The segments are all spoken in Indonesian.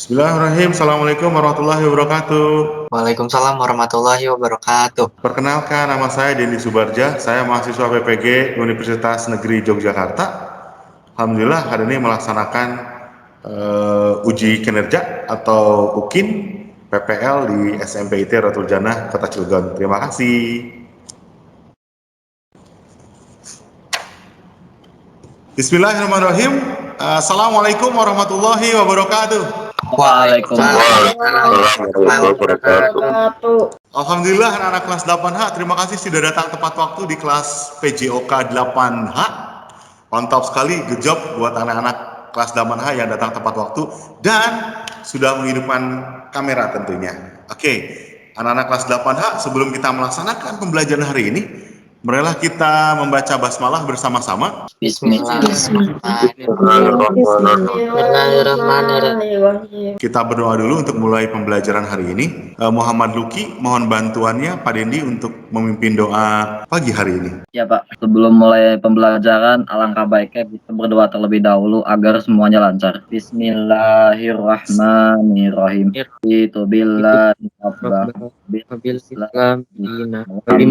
Bismillahirrahmanirrahim. Assalamualaikum warahmatullahi wabarakatuh. Waalaikumsalam warahmatullahi wabarakatuh. Perkenalkan, nama saya Dendi Subarja. Saya mahasiswa PPG Universitas Negeri Yogyakarta. Alhamdulillah hari ini melaksanakan uji kinerja atau UKIN PPL di SMPIT Rotul Janah, Kota Cilegon. Terima kasih. Bismillahirrahmanirrahim. Assalamualaikum warahmatullahi wabarakatuh. Waalaikumsalam warahmatullahi wabarakatuh. Alhamdulillah anak-anak kelas 8H, terima kasih sudah datang tepat waktu di kelas PJOK 8H. Mantap sekali, good job buat anak-anak kelas 8H yang datang tepat waktu dan sudah menghidupkan kamera tentunya. Oke, anak-anak kelas 8H, sebelum kita melaksanakan pembelajaran hari ini, marilah kita membaca basmalah bersama-sama. Bismillahirrahmanirrahim. Kita berdoa dulu untuk mulai pembelajaran hari ini. Muhammad Luki, mohon bantuannya Pak Dendi untuk memimpin doa pagi hari ini. Ya Pak, sebelum mulai pembelajaran, alangkah baiknya kita berdoa terlebih dahulu agar semuanya lancar. Bismillahirrahmanirrahim. Itu billahi Wabil Islam dina Nabi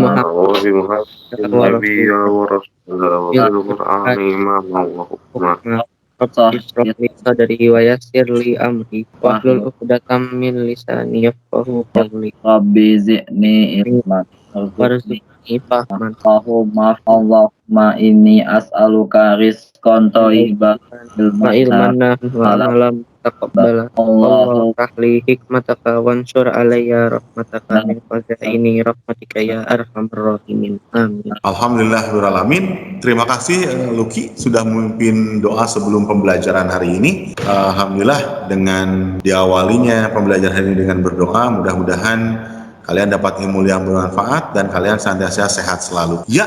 dari riwayat sirli amri wahlul uqdatam min lisani yafqahu qawli Rabbi zi'ni ilman warzuqni fahman Allahumma inni as'aluka rizqan thayyiban wa ilman nafi'an wa alam taqabbala Allahumma tahli hikmataka wansur alayya rahmataka min fazaini rahmatika ya arhamar rahimin. Amin. Alhamdulillahirrahmanirrahim. Terima kasih Luki sudah memimpin doa sebelum pembelajaran hari ini. Alhamdulillah dengan diawalinya pembelajaran hari ini dengan berdoa, mudah-mudahan kalian dapat ilmu yang bermanfaat dan kalian senantiasa sehat selalu. Ya,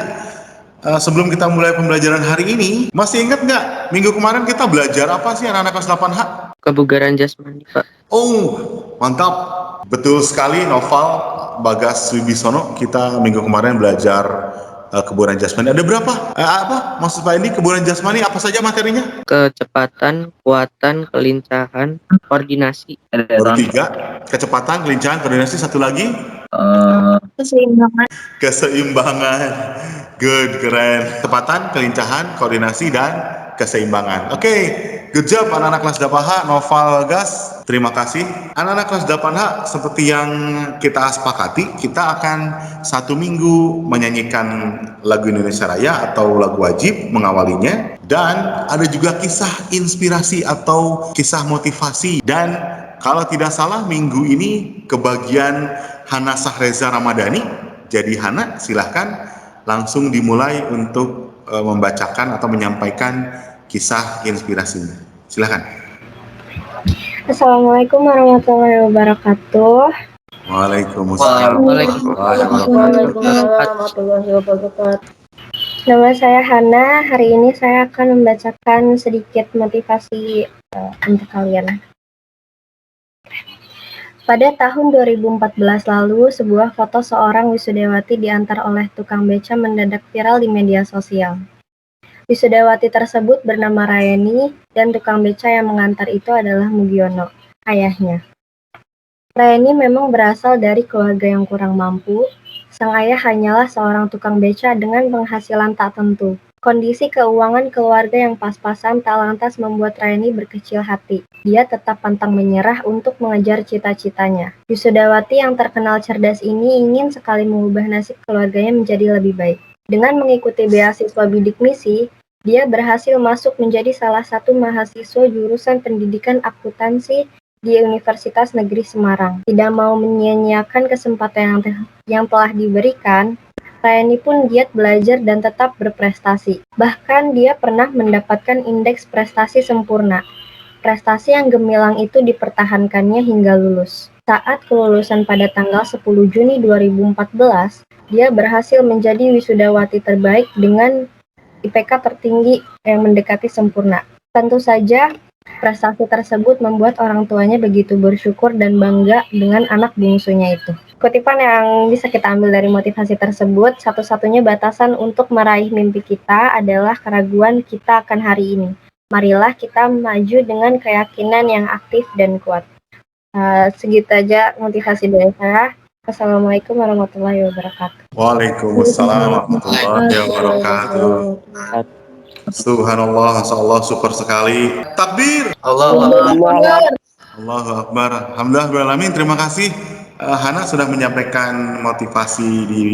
sebelum kita mulai pembelajaran hari ini, masih ingat nggak minggu kemarin kita belajar apa sih anak-anak kelas 8H? Kebugaran jasmani, Pak. Oh, mantap. Betul sekali, Noval Bagas Wibisono. Kita minggu kemarin belajar kebugaran jasmani. Ada berapa? Apa maksud Pak ini kebugaran jasmani? Apa saja materinya? Kecepatan, kuatan, kelincahan, koordinasi. Baru 3. Kecepatan, kelincahan, koordinasi. Satu lagi? Keseimbangan. Good, keren. Kecepatan, kelincahan, koordinasi, dan keseimbangan. Oke, good job anak-anak kelas 8H, Noval Gas. Terima kasih. Anak-anak kelas 8H, seperti yang kita sepakati, kita akan 1 minggu menyanyikan lagu Indonesia Raya atau lagu wajib mengawalinya. Dan ada juga kisah inspirasi atau kisah motivasi. Dan kalau tidak salah minggu ini kebagian Hana Sahreza Ramadhani. Jadi Hana, silahkan langsung dimulai untuk membacakan atau menyampaikan kisah inspirasinya. Silakan. Assalamualaikum warahmatullahi wabarakatuh. Waalaikumsalam. Warahmatullahi wabarakatuh. Nama saya Hana. Hari ini saya akan membacakan sedikit motivasi untuk kalian. Pada tahun 2014 lalu, sebuah foto seorang wisudawati diantar oleh tukang beca mendadak viral di media sosial. Wisudawati tersebut bernama Raeni dan tukang beca yang mengantar itu adalah Mugiono, ayahnya. Raeni memang berasal dari keluarga yang kurang mampu. Sang ayah hanyalah seorang tukang beca dengan penghasilan tak tentu. Kondisi keuangan keluarga yang pas-pasan tak lantas membuat Raeni berkecil hati. Dia tetap pantang menyerah untuk mengejar cita-citanya. Wisudawati yang terkenal cerdas ini ingin sekali mengubah nasib keluarganya menjadi lebih baik. Dengan mengikuti beasiswa bidik misi, dia berhasil masuk menjadi salah satu mahasiswa jurusan pendidikan akuntansi di Universitas Negeri Semarang. Tidak mau menyia-nyiakan kesempatan yang telah diberikan, Raeni pun giat belajar dan tetap berprestasi. Bahkan dia pernah mendapatkan indeks prestasi sempurna. Prestasi yang gemilang itu dipertahankannya hingga lulus. Saat kelulusan pada tanggal 10 Juni 2014, dia berhasil menjadi wisudawati terbaik dengan IPK tertinggi yang mendekati sempurna. Tentu saja, prestasi tersebut membuat orang tuanya begitu bersyukur dan bangga dengan anak bungsunya itu. Kutipan yang bisa kita ambil dari motivasi tersebut, satu-satunya batasan untuk meraih mimpi kita adalah keraguan kita akan hari ini. Marilah kita maju dengan keyakinan yang aktif dan kuat. Segitu aja motivasi dari saya. Assalamualaikum warahmatullahi wabarakatuh. Waalaikumsalam warahmatullahi wabarakatuh. Subhanallah, Masya Allah, super sekali. Takbir. Allah Allahu Akbar. Alhamdulillah, Rabbil Alamin. Terima kasih Hana sudah menyampaikan motivasi di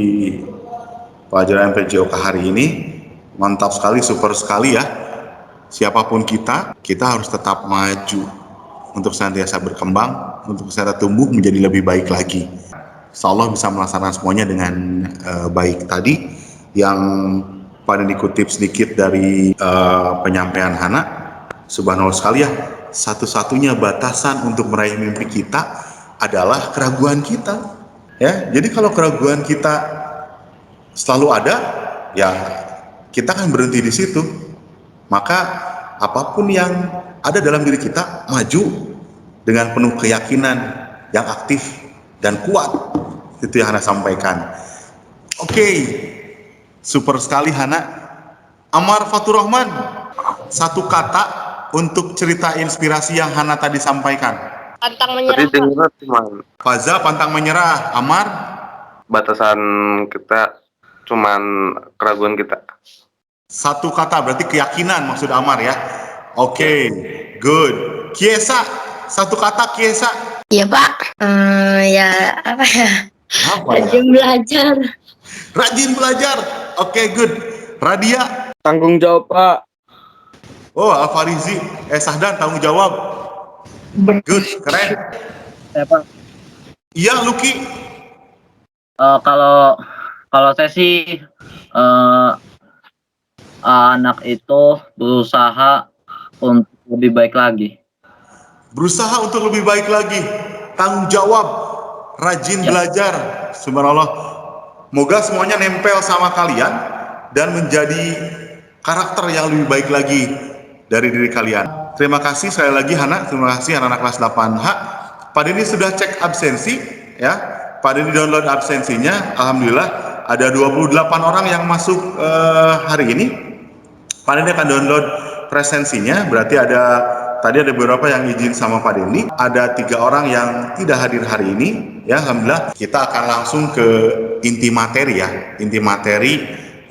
pelajaran PJOK hari ini. Mantap sekali, super sekali ya. Siapapun kita harus tetap maju untuk senantiasa berkembang, untuk senantiasa tumbuh menjadi lebih baik lagi. Insya Allah bisa melaksanakan semuanya dengan baik tadi. Yang pada dikutip sedikit dari penyampaian Hana, subhanallah sekali ya, satu-satunya batasan untuk meraih mimpi kita adalah keraguan kita. Ya, jadi kalau keraguan kita selalu ada, ya kita akan berhenti di situ. Maka apapun yang ada dalam diri kita, maju dengan penuh keyakinan yang aktif dan kuat. Itu yang Hana sampaikan. Oke, super sekali Hana. Amar Fatur Rahman, satu kata untuk cerita inspirasi yang Hana tadi sampaikan. Pantang Tadi menyerah. dengar cuma Faza, pantang menyerah. Amar, batasan kita cuman keraguan kita. satu kata berarti keyakinan maksud Amar ya. Oke, good. Kiesa, satu kata Kiesa. Iya Pak. Ya apa ya? Apa ya? Rajin belajar. Rajin belajar. Oke, good. Radia. Tanggung jawab, Pak. Oh, Alfarizi. Sahdan tanggung jawab. Good, keren. Ya, Pak. Iya, Luki. Kalau saya sih anak itu berusaha untuk lebih baik lagi. Berusaha untuk lebih baik lagi. Tanggung jawab. Rajin belajar. Subhanallah. Moga semuanya nempel sama kalian dan menjadi karakter yang lebih baik lagi dari diri kalian. Terima kasih sekali lagi Hana. Terima kasih anak-anak kelas 8H. Pak Denny sudah cek absensi ya. Pak Denny download absensinya. Alhamdulillah ada 28 orang yang masuk hari ini. Pak Denny akan download presensinya. Berarti tadi ada beberapa yang izin sama Pak Denny. Ada 3 orang yang tidak hadir hari ini. Ya, alhamdulillah kita akan langsung ke inti materi ya. Inti materi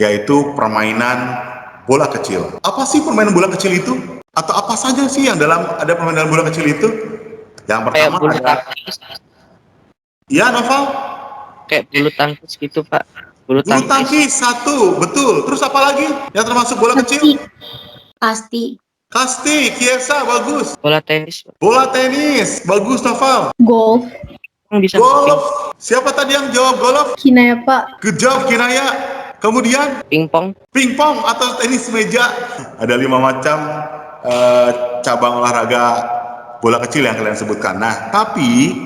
yaitu permainan bola kecil. Apa sih permainan bola kecil itu? Atau apa saja sih yang ada permainan bola kecil itu? Yang pertama Kayak bulu ada. tangkis, Ya, Noval. kayak bulu tangkis gitu, Pak. Bulu Bulu tangkis. tangkis satu, betul. Terus apa lagi? Yang termasuk bola kecil? Pasti. Kasti, Kiesa, bagus. Bola tenis, Pak. Bola tenis, bagus Noval. Golf. Bisa Golf. Siapa tadi yang jawab golf? Kinaya Pak. Good job, Kinaya. Kemudian pingpong. pingpong atau tenis meja. Ada 5 macam cabang olahraga bola kecil yang kalian sebutkan. Nah, tapi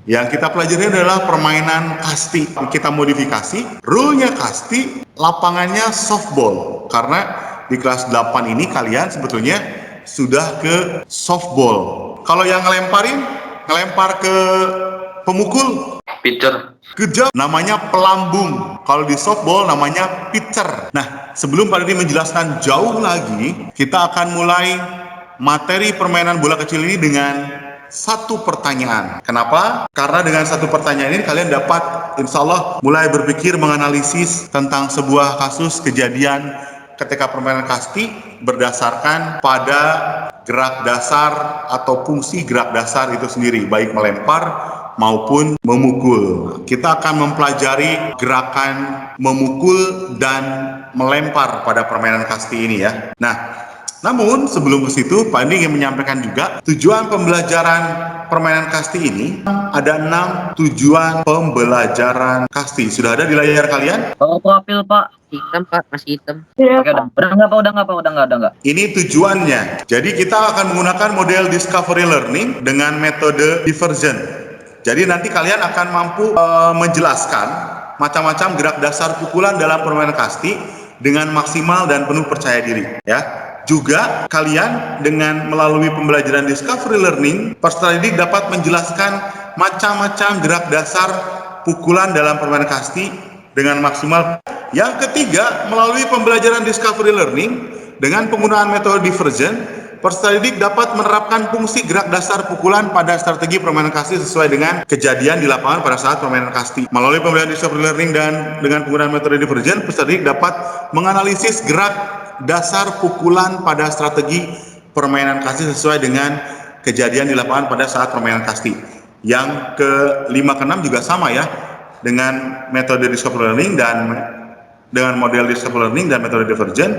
yang kita pelajari adalah permainan kasti. Kita modifikasi. Rule-nya kasti, lapangannya softball. Karena di kelas 8 ini kalian sebetulnya sudah ke softball. Kalau yang ngelempar ke pemukul, Pitcher. good job. Namanya pelambung. Kalau di softball namanya pitcher. Nah, sebelum Pak Didi menjelaskan jauh lagi, kita akan mulai materi permainan bola kecil ini dengan satu pertanyaan. Kenapa? Karena dengan satu pertanyaan ini kalian dapat insya Allah mulai berpikir menganalisis tentang sebuah kasus kejadian ketika permainan kasti berdasarkan pada gerak dasar atau fungsi gerak dasar itu sendiri, baik melempar maupun memukul. Kita akan mempelajari gerakan memukul dan melempar pada permainan kasti ini ya. Nah, namun sebelum ke situ, Pak Andi ingin menyampaikan juga tujuan pembelajaran permainan kasti ini. Ada 6 tujuan pembelajaran kasti. Sudah ada di layar kalian? Kalau profil Pak, Hitam, Pak. Masih hitam. oke, udah nggak. Ini tujuannya. Jadi kita akan menggunakan model discovery learning dengan metode diversion. Jadi nanti kalian akan mampu menjelaskan macam-macam gerak dasar pukulan dalam permainan kasti dengan maksimal dan penuh percaya diri ya. Juga kalian dengan melalui pembelajaran discovery learning, peserta didik dapat menjelaskan macam-macam gerak dasar pukulan dalam permainan kasti dengan maksimal. Yang ketiga, melalui pembelajaran discovery learning dengan penggunaan metode diversion, peserta didik dapat menerapkan fungsi gerak dasar pukulan pada strategi permainan kasti sesuai dengan kejadian di lapangan pada saat permainan kasti. Melalui pembelajaran discovery learning dan dengan penggunaan metode divergent, peserta didik dapat menganalisis gerak dasar pukulan pada strategi permainan kasti sesuai dengan kejadian di lapangan pada saat permainan kasti. Yang ke-5 ke-6 juga sama ya, dengan metode discovery learning dan dengan model discovery learning dan metode divergent,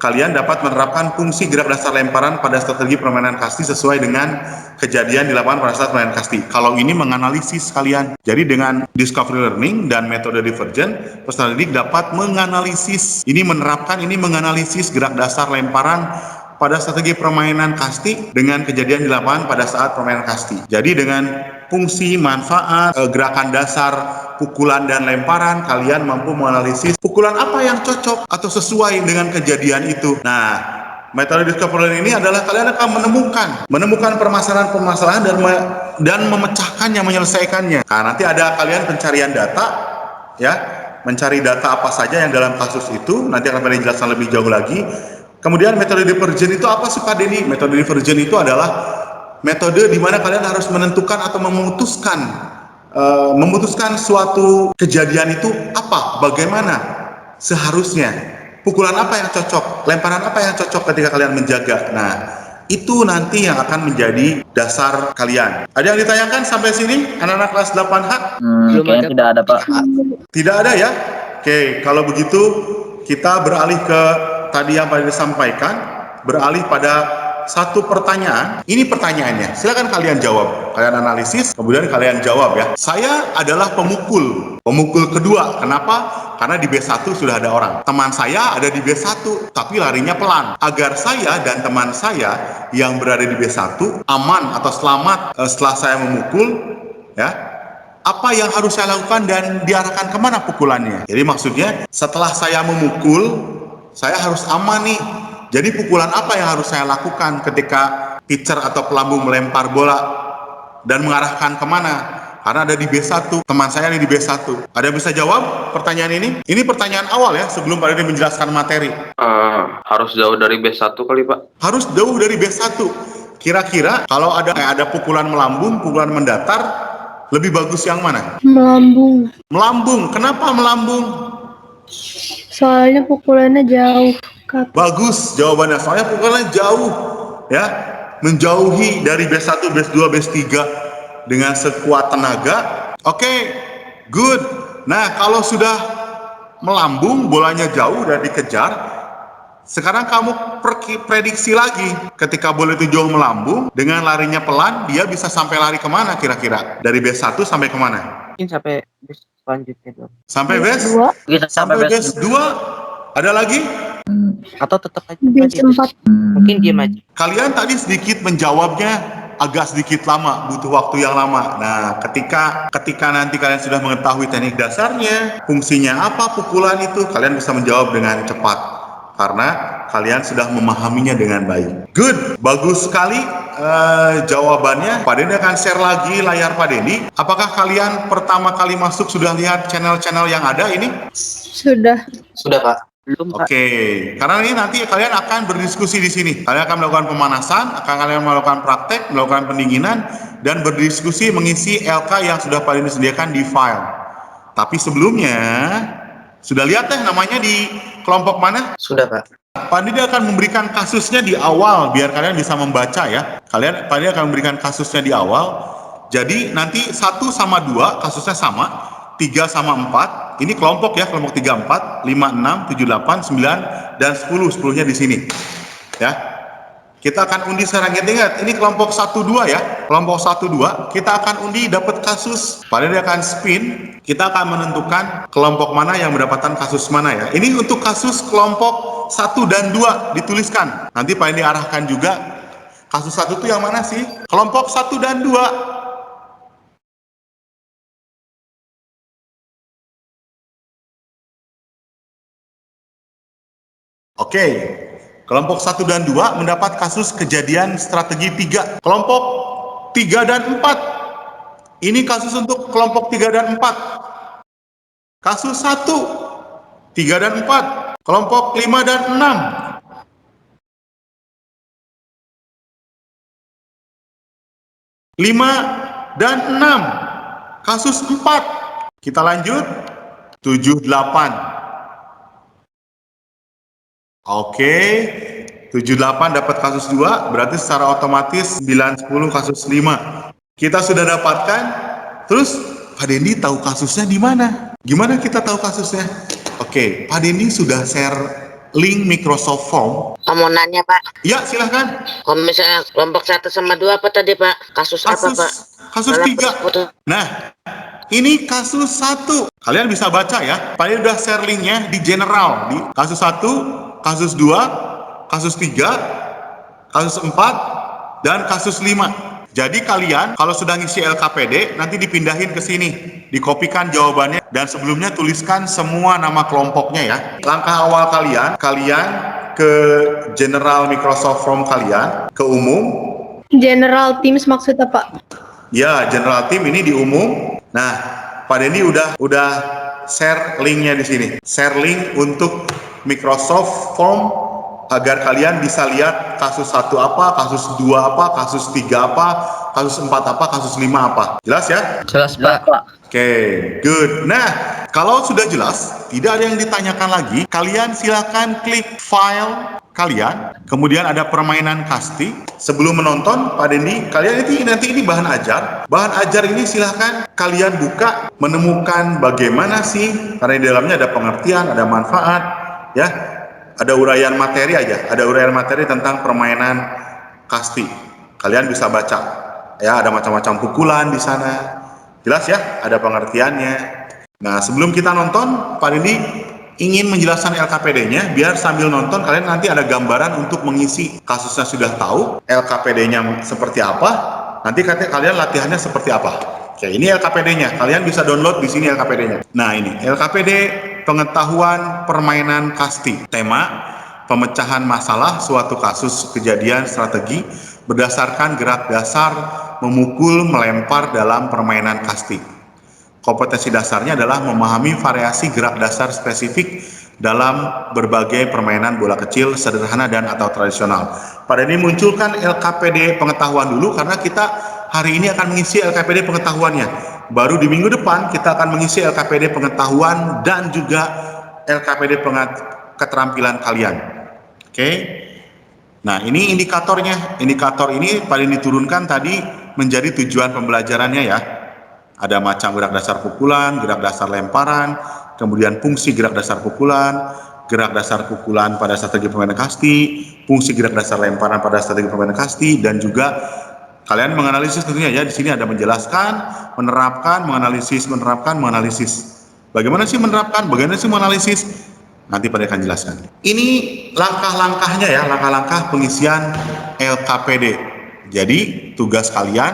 kalian dapat menerapkan fungsi gerak dasar lemparan pada strategi permainan kasti sesuai dengan kejadian di lapangan pada saat permainan kasti. Kalau ini menganalisis kalian. Jadi dengan discovery learning dan metode divergent, peserta didik dapat menganalisis. Ini menganalisis gerak dasar lemparan pada strategi permainan kasti dengan kejadian di lapangan pada saat permainan kasti. Jadi dengan fungsi, manfaat, gerakan dasar, pukulan dan lemparan, kalian mampu menganalisis pukulan apa yang cocok atau sesuai dengan kejadian itu. Nah, metode discovery learning ini adalah kalian akan menemukan permasalahan-permasalahan dan memecahkannya, menyelesaikannya. Nah, nanti ada kalian pencarian data, ya, mencari data apa saja yang dalam kasus itu, nanti akan kalian jelaskan lebih jauh lagi. Kemudian metode divergent itu apa sih Pak Denny? Metode divergent itu adalah metode di mana kalian harus menentukan atau memutuskan suatu kejadian itu apa, bagaimana seharusnya, pukulan apa yang cocok, lemparan apa yang cocok ketika kalian menjaga. Nah, itu nanti yang akan menjadi dasar kalian. Ada yang ditanyakan sampai sini, anak-anak kelas 8H? Kayaknya tidak ada, Pak. Tidak ada ya? Oke, kalau begitu kita beralih ke tadi yang Pak disampaikan, beralih pada satu pertanyaan. Ini pertanyaannya, silakan kalian jawab. Kalian analisis, kemudian kalian jawab ya. Saya adalah pemukul kedua. Kenapa? Karena di B1 sudah ada orang. Teman saya ada di B1, tapi larinya pelan. Agar saya dan teman saya yang berada di B1 aman atau selamat setelah saya memukul, ya, apa yang harus saya lakukan dan diarahkan kemana pukulannya. Jadi maksudnya setelah saya memukul, saya harus aman nih. Jadi pukulan apa yang harus saya lakukan ketika pitcher atau pelambung melempar bola dan mengarahkan kemana? Karena ada di B1, teman saya ada di B1. Ada yang bisa jawab pertanyaan ini? Ini pertanyaan awal ya, sebelum Pak Dede menjelaskan materi. Harus jauh dari B1 kali Pak. Harus jauh dari B1. Kira-kira kalau ada pukulan melambung, pukulan mendatar, lebih bagus yang mana? Melambung. Melambung. Kenapa melambung? Soalnya pukulannya jauh. Bagus jawabannya, soalnya pukulannya jauh ya, menjauhi dari B1, B2, B3 dengan sekuat tenaga. Oke, good. Nah, kalau sudah melambung, bolanya jauh dan dikejar, sekarang kamu prediksi lagi, ketika bola itu jauh melambung, dengan larinya pelan, dia bisa sampai lari kemana kira-kira? Dari B1 sampai kemana? Mungkin sampai base selanjutnya dong. Sampai base? Sampai base 2? Ada lagi? Atau tetap aja B4. mungkin diam aja. Kalian tadi sedikit menjawabnya agak sedikit lama, butuh waktu yang lama. Nah, ketika nanti kalian sudah mengetahui teknik dasarnya, fungsinya apa pukulan itu, kalian bisa menjawab dengan cepat karena kalian sudah memahaminya dengan baik. Good, bagus sekali jawabannya. Pak Denny akan share lagi layar Pak Denny. Apakah kalian pertama kali masuk sudah lihat channel-channel yang ada ini? Sudah. Sudah Pak. Belum Pak. Oke, karena ini nanti kalian akan berdiskusi di sini. Kalian akan melakukan pemanasan, kalian melakukan praktek, melakukan pendinginan, dan berdiskusi mengisi LK yang sudah Pak Denny sediakan di file. Tapi sebelumnya, sudah lihat namanya di kelompok mana? Sudah Pak. Pak Denny akan memberikan kasusnya di awal, biar kalian bisa membaca ya. Pak Denny akan memberikan kasusnya di awal. Jadi nanti 1 sama 2 kasusnya sama, 3 sama 4. Ini kelompok ya, kelompok 3, 4, 5, 6, 7, 8, 9, dan 10. 10-nya di sini. Ya. Kita akan undi sekarang. Ingat, ini kelompok 1, 2 ya. Kelompok 1, 2, kita akan undi dapat kasus. Pada dia akan spin, kita akan menentukan kelompok mana yang mendapatkan kasus mana ya. Ini untuk kasus kelompok 1 dan 2 dituliskan. Nanti Pak ini arahkan juga. Kasus 1 itu yang mana sih? Kelompok 1 dan 2. Oke, kelompok 1 dan 2 mendapat kasus kejadian strategi 3. Kelompok 3 dan 4. Ini kasus untuk kelompok 3 dan 4. Kasus 1, 3 dan 4. Kelompok 5 dan 6. 5, dan 6. Kasus 4. Kita lanjut. 7, 8. Oke. 7, 8 dapat kasus 2. Berarti secara otomatis 9, 10 kasus 5. Kita sudah dapatkan. Terus Pak Dendi tahu kasusnya di mana? Gimana kita tahu kasusnya? Oke, Pak Dendi sudah share link Microsoft Form. Mau nanya Pak, Ya, silahkan. kalau misalnya kelompok 1 sama 2 apa tadi Pak? Kasus apa Pak? Kasus 3. Nah, ini kasus 1. Kalian bisa baca ya. Pak Dendi udah share linknya di general. Di kasus 1, kasus 2, kasus 3, kasus 4, dan kasus 5. Jadi kalian kalau sudah ngisi LKPD nanti dipindahin ke sini, dikopikan jawabannya dan sebelumnya tuliskan semua nama kelompoknya ya. Langkah awal kalian ke general Microsoft Form kalian, ke umum. General Teams maksudnya Pak? Ya, general team ini di umum. Nah, Pak Denny udah share linknya di sini. Share link untuk Microsoft Form agar kalian bisa lihat kasus 1 apa, kasus 2 apa, kasus 3 apa, kasus 4 apa, kasus 5 apa. Jelas ya? Jelas Pak. Oke, good. Nah, kalau sudah jelas, tidak ada yang ditanyakan lagi, kalian silakan klik file kalian, kemudian ada permainan kasti. Sebelum menonton, Pak Dendi, kalian nanti ini bahan ajar. Bahan ajar ini silahkan kalian buka, menemukan bagaimana sih, karena di dalamnya ada pengertian, ada manfaat, ya. Ada uraian materi aja, ada uraian materi tentang permainan kasti. Kalian bisa baca, ya ada macam-macam pukulan di sana. Jelas ya, ada pengertiannya. Nah, sebelum kita nonton, Pak Dendi ingin menjelaskan LKPD-nya, biar sambil nonton kalian nanti ada gambaran untuk mengisi. Kasusnya sudah tahu, LKPD-nya seperti apa, nanti kalian latihannya seperti apa. Oke, ini LKPD-nya, kalian bisa download di sini LKPD-nya. Nah, ini LKPD pengetahuan permainan kasti. Tema, pemecahan masalah suatu kasus kejadian strategi berdasarkan gerak dasar memukul, melempar dalam permainan kasti. Kompetensi dasarnya adalah memahami variasi gerak dasar spesifik dalam berbagai permainan bola kecil, sederhana dan atau tradisional. Pada ini munculkan LKPD pengetahuan dulu karena kita hari ini akan mengisi LKPD pengetahuannya. Baru di minggu depan kita akan mengisi LKPD pengetahuan dan juga LKPD keterampilan kalian. Oke. Nah, ini indikatornya. Indikator ini paling diturunkan tadi menjadi tujuan pembelajarannya ya. Ada macam gerak dasar pukulan, gerak dasar lemparan, kemudian fungsi gerak dasar pukulan, gerak dasar pukulan pada strategi permainan kasti, fungsi gerak dasar lemparan pada strategi permainan kasti, dan juga kalian menganalisis tentunya ya. Di sini ada menjelaskan, menerapkan, menganalisis, menerapkan, menganalisis. Bagaimana sih menerapkan? Bagaimana sih menganalisis? Nanti pada akan jelaskan. Ini langkah-langkahnya ya, langkah-langkah pengisian LKPD. Jadi tugas kalian,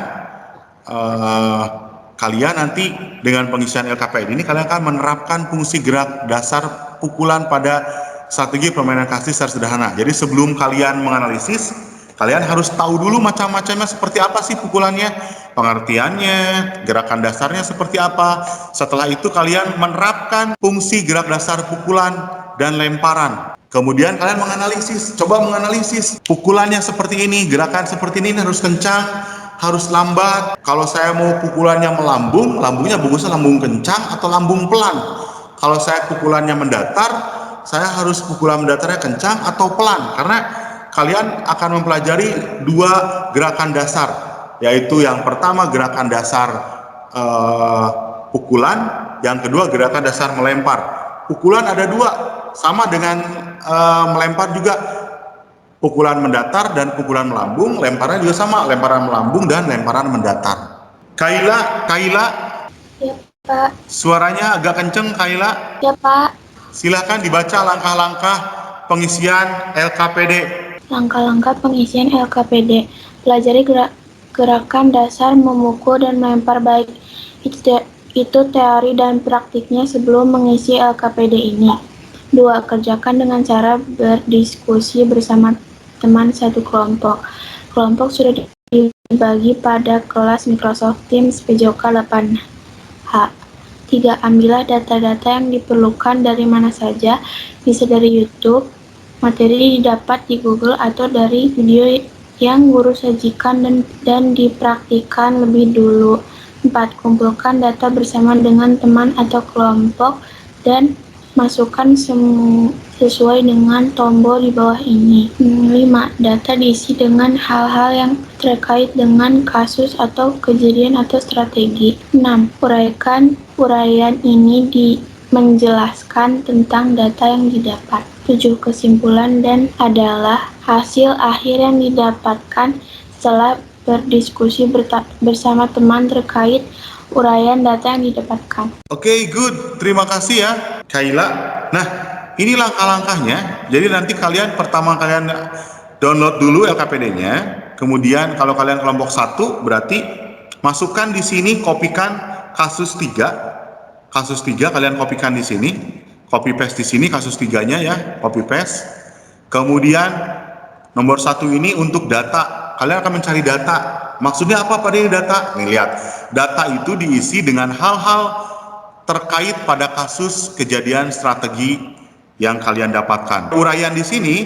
kalian nanti dengan pengisian LKPD ini kalian akan menerapkan fungsi gerak dasar pukulan pada strategi permainan kasti secara sederhana. Jadi sebelum kalian menganalisis, kalian harus tahu dulu macam-macamnya seperti apa sih pukulannya, pengertiannya, gerakan dasarnya seperti apa. Setelah itu kalian menerapkan fungsi gerak dasar pukulan dan lemparan. Kemudian kalian menganalisis, coba menganalisis pukulannya seperti ini, gerakan seperti ini harus kencang, harus lambat. Kalau saya mau pukulannya melambung, lambungnya bagusnya lambung kencang atau lambung pelan. Kalau saya pukulannya mendatar, saya harus pukulan mendatarnya kencang atau pelan, karena kalian akan mempelajari dua gerakan dasar, yaitu yang pertama gerakan dasar pukulan, yang kedua gerakan dasar melempar. Pukulan ada dua, sama dengan melempar juga, pukulan mendatar dan pukulan melambung. Lemparan juga sama, lemparan melambung dan lemparan mendatar. Kaila, Ya Pak. Suaranya agak kenceng, Kaila. Ya Pak. Silahkan dibaca langkah-langkah pengisian LKPD. Langkah-langkah pengisian LKPD. Pelajari gerakan dasar memukul dan melempar, baik itu teori dan praktiknya sebelum mengisi LKPD ini. 2. Kerjakan dengan cara berdiskusi bersama teman satu kelompok. Kelompok sudah dibagi pada kelas Microsoft Teams PJOK 8H. 3. Ambillah data-data yang diperlukan dari mana saja, bisa dari YouTube, materi didapat di Google, atau dari video yang guru sajikan dan dipraktikkan lebih dulu. 4. Kumpulkan data bersama dengan teman atau kelompok dan masukkan sesuai dengan tombol di bawah ini. 5. Data diisi dengan hal-hal yang terkait dengan kasus atau kejadian atau strategi. 6. Uraian ini menjelaskan tentang data yang didapat. 7. Kesimpulan dan adalah hasil akhir yang didapatkan setelah berdiskusi bersama teman terkait uraian data yang didapatkan. Oke, good. Terima kasih ya, Kaila. Nah, ini langkah-langkahnya. Jadi nanti pertama kalian download dulu LKPD-nya. Kemudian kalau kalian kelompok 1, berarti masukkan di sini, kopikan kasus 3. Kasus 3 kalian kopikan di sini. Copy paste di sini kasus 3-nya ya, copy paste. Kemudian nomor 1 ini untuk data. Kalian akan mencari data. Maksudnya apa pada ini data? Nih lihat, data itu diisi dengan hal-hal terkait pada kasus kejadian strategi yang kalian dapatkan. Uraian di sini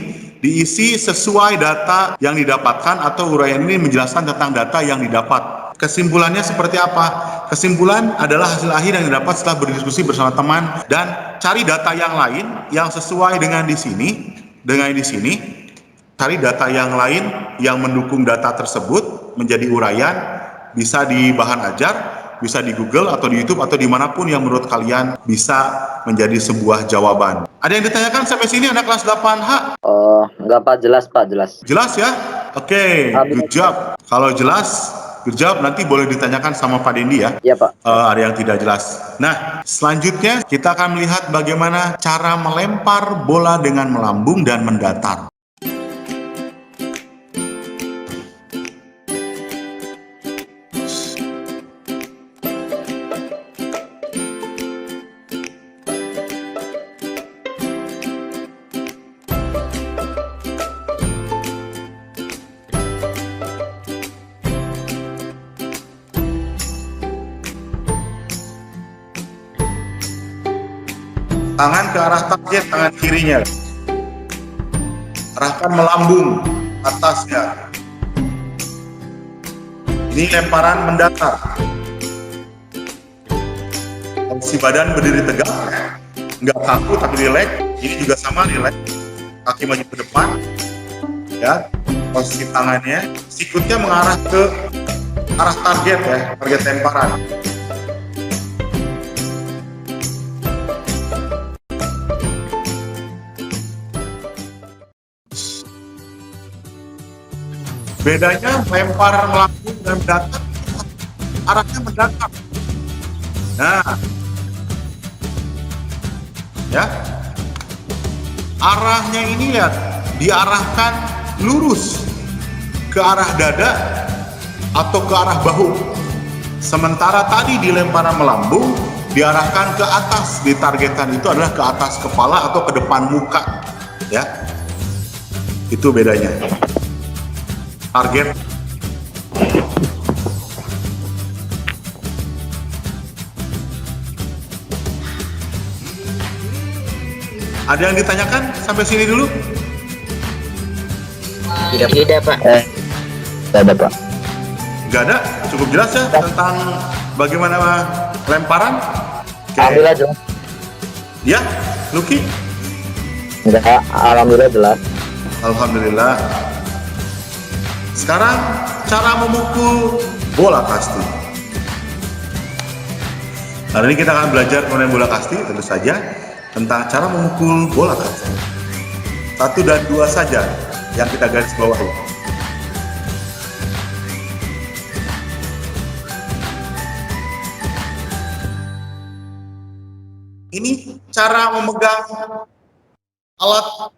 diisi sesuai data yang didapatkan atau uraian ini menjelaskan tentang data yang didapat. Kesimpulannya seperti apa? Kesimpulan adalah hasil akhir yang didapat setelah berdiskusi bersama teman dan cari data yang lain yang sesuai dengan di sini. Cari data yang lain yang mendukung data tersebut menjadi uraian, bisa di bahan ajar, bisa di Google atau di YouTube atau dimanapun yang menurut kalian bisa menjadi sebuah jawaban. Ada yang ditanyakan sampai sini anak kelas 8H? Enggak Pak, jelas Pak, jelas. Jelas ya? Oke, good job. Kalau jelas, good job. Nanti boleh ditanyakan sama Pak Dendi ya. Iya Pak. Ada yang tidak jelas. Nah, selanjutnya kita akan melihat bagaimana cara melempar bola dengan melambung dan mendatar. Tangan ke arah target, tangan kirinya. Arahkan melambung atasnya. Ini lemparan mendatar. Posisi badan berdiri tegak, nggak kaku tapi rileks. Ini juga sama, rileks. Kaki maju ke depan. Ya, posisi tangannya. Sikutnya mengarah ke arah target ya, target lemparan. Bedanya lempar melambung dan mendatar, arahnya mendatar. Nah, ya, arahnya ini lihat, diarahkan lurus ke arah dada atau ke arah bahu. Sementara tadi di lemparan melambung diarahkan ke atas, ditargetkan itu adalah ke atas kepala atau ke depan muka, ya. Itu bedanya. Target. Ada yang ditanyakan sampai sini dulu? Tidak Pak. Tidak ada Pak. Nggak ada? Cukup jelas ya tentang bagaimana lemparan? Oke. Alhamdulillah jelas. Ya, Lucky? Enggak, alhamdulillah jelas. Alhamdulillah. Sekarang cara memukul bola kasti. Hari ini kita akan belajar mengenai bola kasti, tentu saja tentang cara memukul bola kasti. 1 dan 2 saja yang kita garis bawahi. Ini cara memegang alat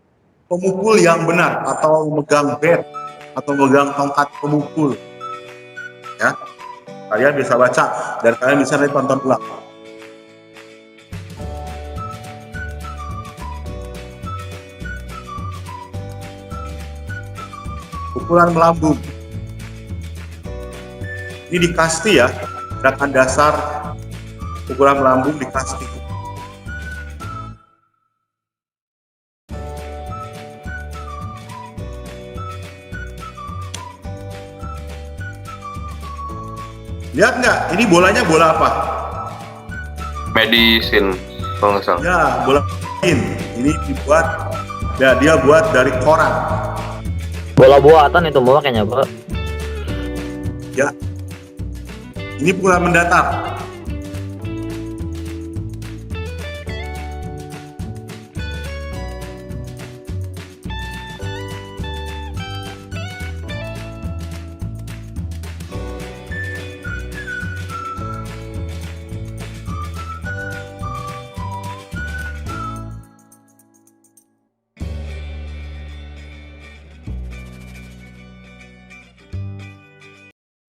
pemukul yang benar atau memegang bat atau memegang tongkat pemukul. Ya, kalian bisa baca dan kalian bisa nanti tonton ulang. Pukulan melambung. Ini di kasti ya, gerakan dasar pukulan melambung di kasti. Lihat nggak? Ini bolanya bola apa? Medicine kalau nggak salah. Ya, bola ini dibuat, ya dia buat dari koran. Bola buatan itu mah kayaknya, Bro. Ya, ini bola mendatar.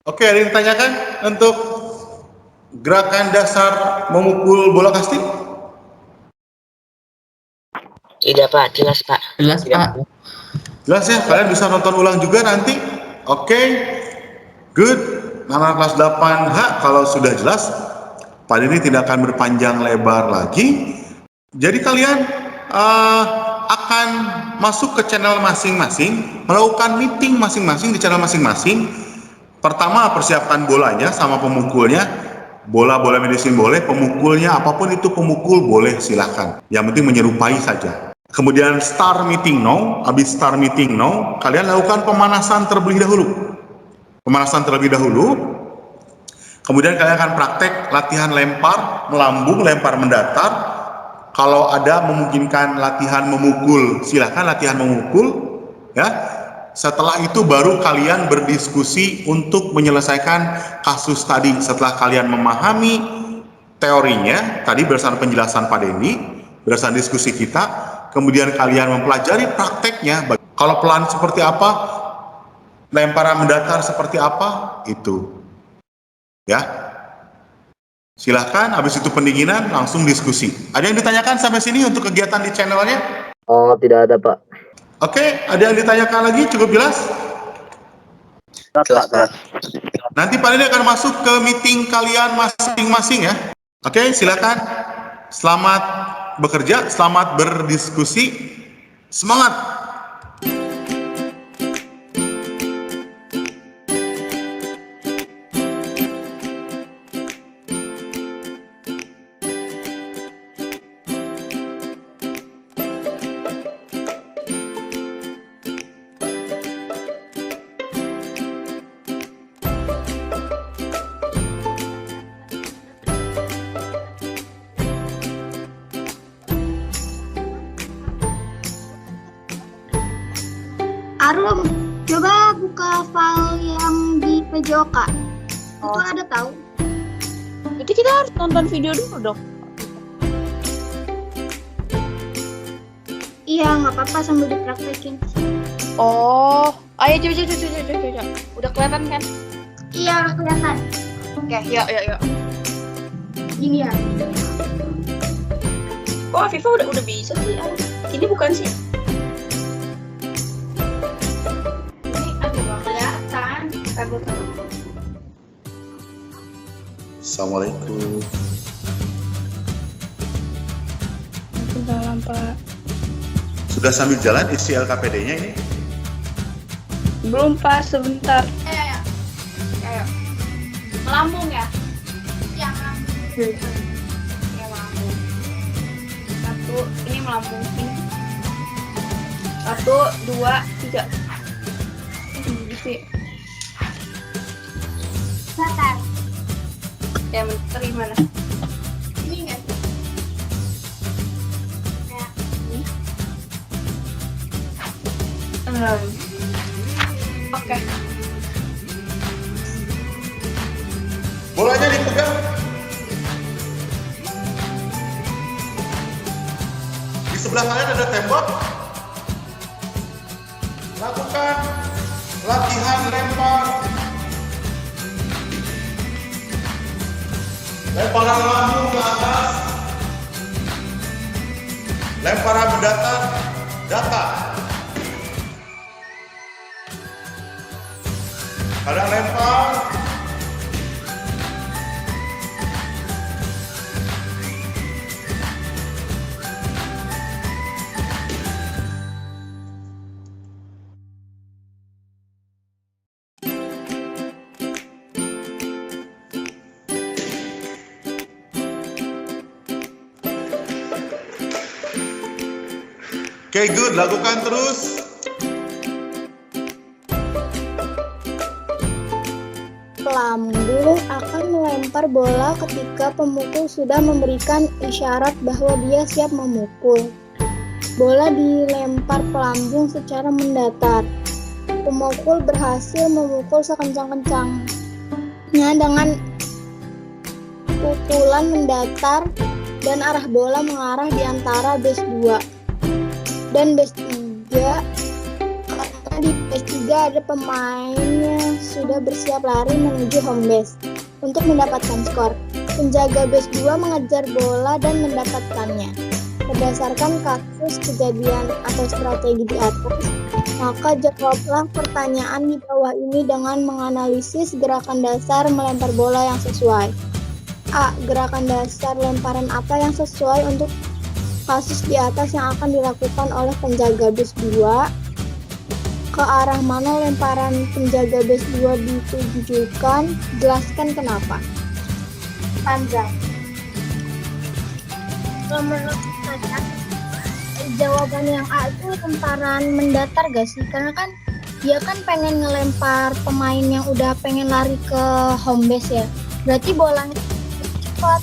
Oke, ada yang ditanyakan untuk gerakan dasar memukul bola kasti? Tidak Pak, jelas Pak. Jelas, Pak. Jelas ya, kalian bisa nonton ulang juga nanti. Oke, good. Anak kelas 8H kalau sudah jelas, Pak ini tidak akan berpanjang lebar lagi. Jadi kalian akan masuk ke channel masing-masing, melakukan meeting masing-masing di channel masing-masing. Pertama, persiapkan bolanya sama pemukulnya. Bola medicine boleh, pemukulnya apapun itu pemukul boleh, silahkan. Yang penting menyerupai saja. Kemudian start meeting now. Habis start meeting now, kalian lakukan pemanasan terlebih dahulu. Pemanasan terlebih dahulu. Kemudian kalian akan praktek latihan lempar melambung, lempar mendatar. Kalau ada memungkinkan latihan memukul, silahkan latihan memukul. Ya. Setelah itu baru kalian berdiskusi untuk menyelesaikan kasus tadi. Setelah kalian memahami teorinya, tadi berdasarkan penjelasan Pak Denny, berdasarkan diskusi kita, kemudian kalian mempelajari prakteknya. Kalau pelan seperti apa, lemparan mendatar seperti apa, itu. Ya. Silahkan, habis itu pendinginan, langsung diskusi. Ada yang ditanyakan sampai sini untuk kegiatan di channelnya? Oh, tidak ada, Pak. Oke, ada yang ditanyakan lagi? Cukup jelas? Jelas, Pak. Nanti Pak Denny akan masuk ke meeting kalian masing-masing ya. Oke, silakan. Selamat bekerja, selamat berdiskusi. Semangat! Arum, coba buka file yang di PJOK. Itu ada tahu. Berarti kita harus nonton video dulu dong. Iya, nggak apa-apa sambil dipraktekin. Oh, ayo coba. Udah kelihatan kan? Iya, udah kelihatan. Oke, yuk. Gini ya. Kok Afifa udah bisa sih? Ini bukan sih? Ini ada kelihatan. Assalamualaikum. Dalam, Pak. Sudah sambil jalan isi LKPD-nya ini? Belum, Pak, sebentar. Ayo. Melambung ya? Iya, melambung. Ya, melambung. Satu, ini melambung sini. 1, 2, 3. Gitu ya. Satar. Ya, menteri mana? Ini nggak sih? Kayak ini. Oke. Bolanya dipegang. Di sebelah kalian ada tembok. Lakukan latihan lempar. Lemparan lambung ke atas. Lemparan mendatar, datar. Kadang lempar. Oke, good. Lakukan terus. Pelambung akan melempar bola ketika pemukul sudah memberikan isyarat bahwa dia siap memukul. Bola dilempar pelambung secara mendatar. Pemukul berhasil memukul sekencang-kencangnya dengan pukulan mendatar dan arah bola mengarah di antara base 2 dan base 3. Karena di base 3 ada pemain yang sudah bersiap lari menuju home base untuk mendapatkan skor. Penjaga base 2 mengejar bola dan mendapatkannya. Berdasarkan kasus kejadian atau strategi di atas, maka jawablah pertanyaan di bawah ini dengan menganalisis gerakan dasar melempar bola yang sesuai. A. Gerakan dasar lemparan apa yang sesuai untuk kasus di atas yang akan dilakukan oleh penjaga base 2? Ke arah mana lemparan penjaga base 2 ditujukan? Jelaskan kenapa. Panjang. Menurut saya, jawaban yang A itu lemparan mendatar gak sih? Karena kan dia kan pengen ngelempar pemain yang udah pengen lari ke home base ya. Berarti bolanya cepat.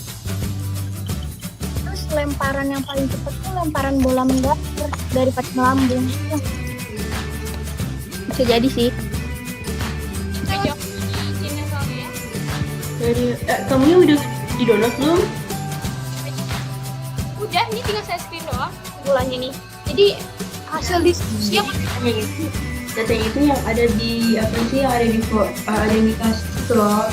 Terus lemparan yang paling cepat itu lemparan bola mendatar daripada melambung. Bisa jadi sih. Kamu udah di download belum? Udah, ini tinggal saya screen doang bulannya nih. Jadi hasil diskusi yang Data itu yang ada di apa sih, yang ada di kelas itu loh.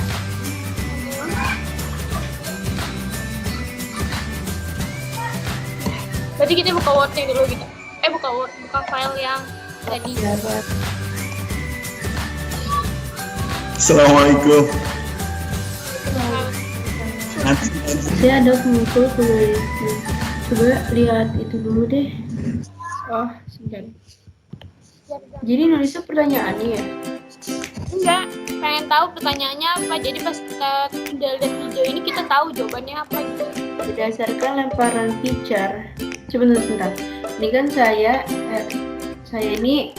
berarti kita buka Word-nya dulu gitu. Buka file yang tadi. Assalamualaikum. Saya ada pemukul kembali. Coba lihat itu dulu deh. Oh, sebentar. Jadi nulisnya pertanyaannya ya? Enggak, pengen tahu pertanyaannya apa. Jadi pas kita udah lihat video ini kita tahu jawabannya apa gitu. Berdasarkan lemparan pitcher. Sebentar. Ini kan saya ini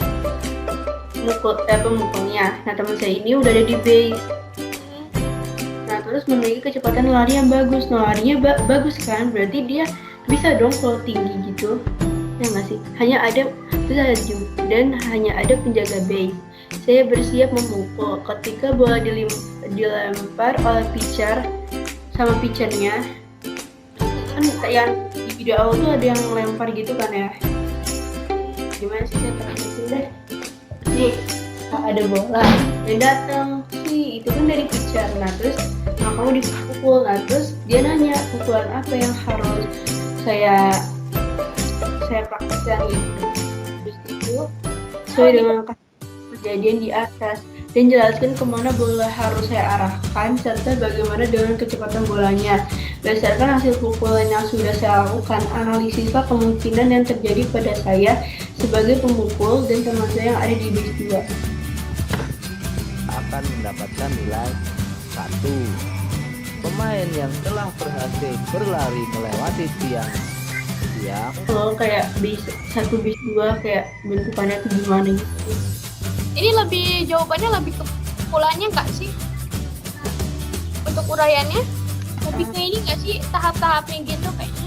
pemukulnya. Nah, teman saya ini udah ada di base. Nah, terus memiliki kecepatan lari yang bagus. Nah, larinya bagus kan? Berarti dia bisa dong kalau tinggi gitu. Ya nggak sih? Hanya ada penjaga base. Saya bersiap memukul. Ketika bola dilempar oleh pitcher sama pitchernya, kan yang di video awal tuh ada yang lempar gitu kan ya? Gimana sih saya terangin deh? Nih, ada bola yang datang sih, itu kan dari pitcher. Nah, terus kamu dipukul. Nah, terus dia nanya pukulan apa yang harus saya praktekkan gitu. Terus itu sesuai dengan kejadian di atas dan jelaskan kemana bola harus saya arahkan serta bagaimana dengan kecepatan bolanya. Berdasarkan hasil pukulan yang sudah saya lakukan, analisislah kemungkinan yang terjadi pada saya sebagai pemukul dan teman saya yang ada di base 2. Akan mendapatkan nilai 1. Pemain yang telah berhasil berlari melewati tiang. Kalau kayak base 1, base 2 kayak bentukannya tuh gimana gitu. Ini jawabannya lebih ke pukulannya nggak sih? Untuk uraiannya lebih ke ini nggak sih, tahap-tahapnya gitu kayaknya.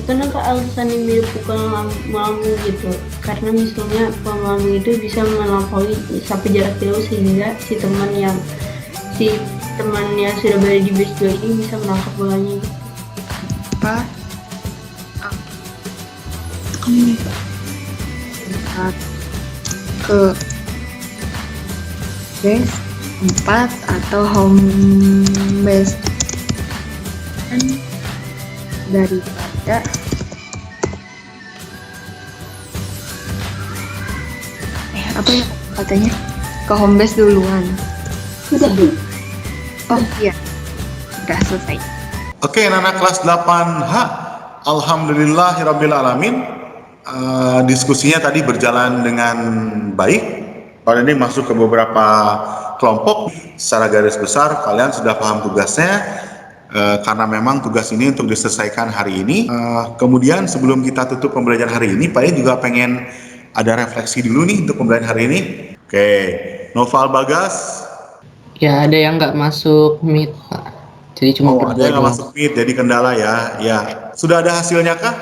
Kenapa alasan yang mirip pukulan melambung gitu? Karena misalnya melambung itu bisa melampaui sampai jarak jauh sehingga si teman yang sudah berada di base 2 ini bisa menangkap bolanya gitu. Apa? Kamu ke base 4 atau home base kan daripada apa ya katanya ke home base duluan. Oh iya, udah selesai. Oke, anak kelas 8H. Alhamdulillahirabbil alamin. Diskusinya tadi berjalan dengan baik. Kalau ini masuk ke beberapa kelompok, secara garis besar kalian sudah paham tugasnya karena memang tugas ini untuk diselesaikan hari ini. Kemudian sebelum kita tutup pembelajaran hari ini, Pak Iin juga pengen ada refleksi dulu nih untuk pembelajaran hari ini. Oke, Noval Bagas. Ya, ada yang nggak masuk Meet, Pak. Jadi cuma Ada berdua yang nggak doang. masuk Meet, jadi kendala ya. Ya, sudah ada hasilnya kah?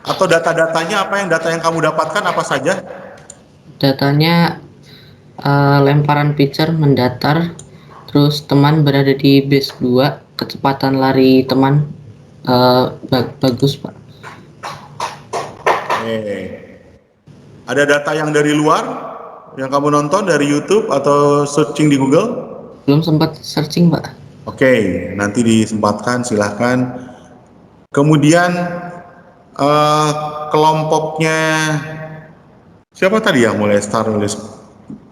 Atau data-datanya apa data yang kamu dapatkan apa saja? Datanya lemparan pitcher mendatar, terus teman berada di base 2, kecepatan lari teman bagus, Pak. Ada data yang dari luar yang kamu nonton dari YouTube atau searching di Google? Belum sempat searching, Pak. Oke, nanti disempatkan silahkan. Kemudian kelompoknya siapa tadi ya mulai start nulis?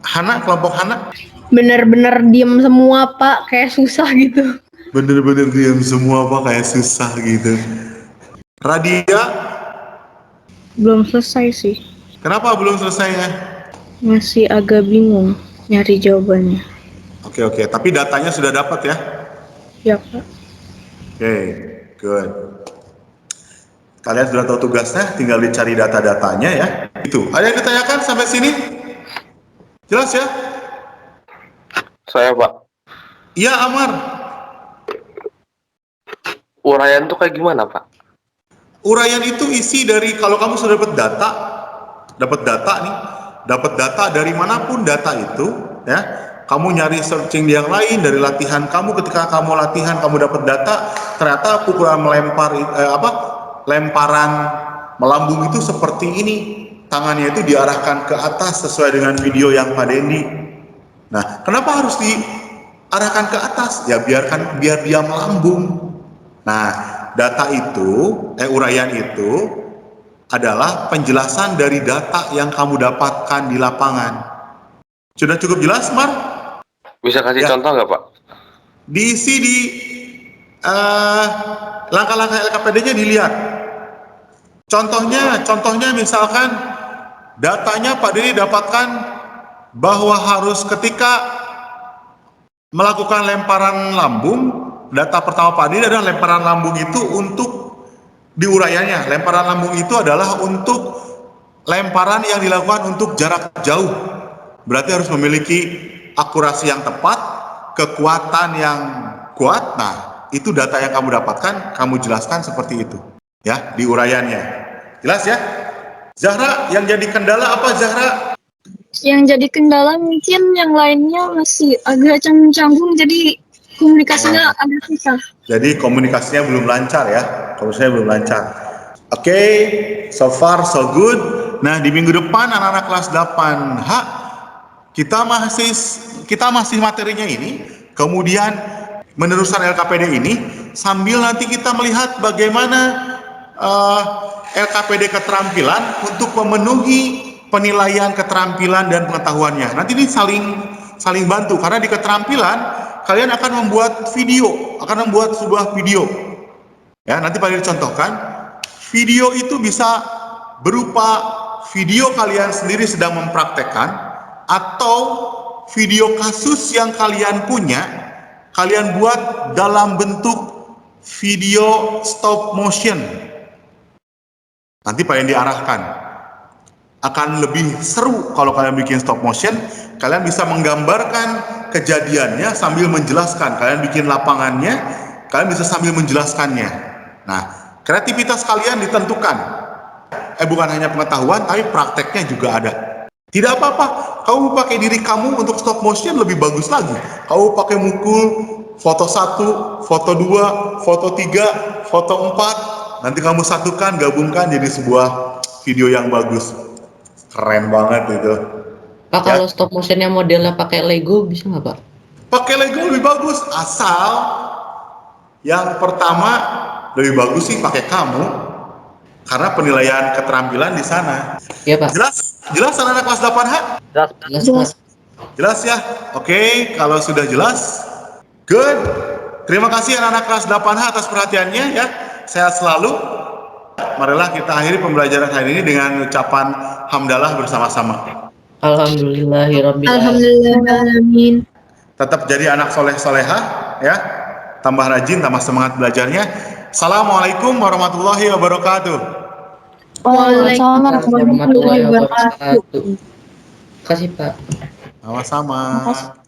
Hana, kelompok Hana? Bener-bener diem semua Pak, kayak susah gitu. Bener-bener diam semua Pak, kayak susah gitu. Radia? Belum selesai sih. Kenapa belum selesai ya? Masih agak bingung nyari jawabannya. Oke, tapi datanya sudah dapat ya? Ya, Pak. Oke, good. Kalian sudah tahu tugasnya, tinggal dicari data-datanya ya. Itu. Ada yang ditanyakan sampai sini? Jelas ya? Saya, Pak. Iya, Amar. Uraian tuh kayak gimana, Pak? Uraian itu isi dari, kalau kamu sudah dapat data dari manapun data itu, ya. Kamu nyari searching di yang lain dari latihan kamu, ketika kamu latihan kamu dapat data, ternyata pukulan lemparan melambung itu seperti ini. Tangannya itu diarahkan ke atas sesuai dengan video yang Pak Dendi. Nah, kenapa harus diarahkan ke atas? Ya biar dia melambung. Nah, data itu, uraian itu adalah penjelasan dari data yang kamu dapatkan di lapangan. Sudah cukup jelas, Mar? Bisa kasih contoh nggak, Pak? Diisi di langkah-langkah LKPD-nya dilihat. Contohnya misalkan datanya Pak Deni dapatkan bahwa harus ketika melakukan lemparan lambung, data pertama Pak Deni adalah lemparan lambung itu untuk diuraiannya. Lemparan lambung itu adalah untuk lemparan yang dilakukan untuk jarak jauh. Berarti harus memiliki akurasi yang tepat, kekuatan yang kuat. Nah, itu data yang kamu dapatkan, kamu jelaskan seperti itu. Ya, di uraiannya. Jelas ya? Zahra, yang jadi kendala apa Zahra? Yang jadi kendala mungkin yang lainnya masih agak canggung, jadi komunikasinya agak susah. Jadi komunikasinya belum lancar ya? Komunikasinya belum lancar. Oke, so far so good. Nah, di minggu depan anak-anak kelas 8H kita masih materinya ini, kemudian meneruskan LKPD ini, sambil nanti kita melihat bagaimana LKPD keterampilan untuk memenuhi penilaian keterampilan dan pengetahuannya. Nanti ini saling bantu, karena di keterampilan kalian akan membuat sebuah video. Ya, nanti Pak dicontohkan. Video itu bisa berupa video kalian sendiri sedang mempraktekkan, atau video kasus yang kalian punya, kalian buat dalam bentuk video stop motion. Nanti Pak yang diarahkan. Akan lebih seru kalau kalian bikin stop motion, kalian bisa menggambarkan kejadiannya sambil menjelaskan. Kalian bikin lapangannya, kalian bisa sambil menjelaskannya. Nah, kreativitas kalian ditentukan. Bukan hanya pengetahuan, tapi prakteknya juga ada. Tidak apa-apa, kamu pakai diri kamu untuk stop motion lebih bagus lagi. Kamu pakai mukul, foto 1, foto 2, foto 3, foto 4. Nanti kamu satukan, gabungkan jadi sebuah video yang bagus. Keren banget itu. Pak, kalau stop motionnya modelnya pakai Lego bisa nggak, Pak? Pakai Lego lebih bagus, asal yang pertama lebih bagus sih pakai kamu, karena penilaian keterampilan di sana. Iya, Pak. Jelas anak-anak kelas 8H? Jelas. Jelas ya? Oke, kalau sudah jelas, good. Terima kasih anak-anak kelas 8H atas perhatiannya ya. Sehat selalu. Marilah kita akhiri pembelajaran hari ini dengan ucapan hamdalah bersama-sama. Alhamdulillahirabbil alamin. Alhamdulillahirrahmanirrahim. Tetap jadi anak soleh-soleha ya. tambah rajin, tambah semangat belajarnya. Assalamualaikum warahmatullahi wabarakatuh. Waalaikumsalam warahmatullahi wabarakatuh. Terima kasih Pak. Sama-sama.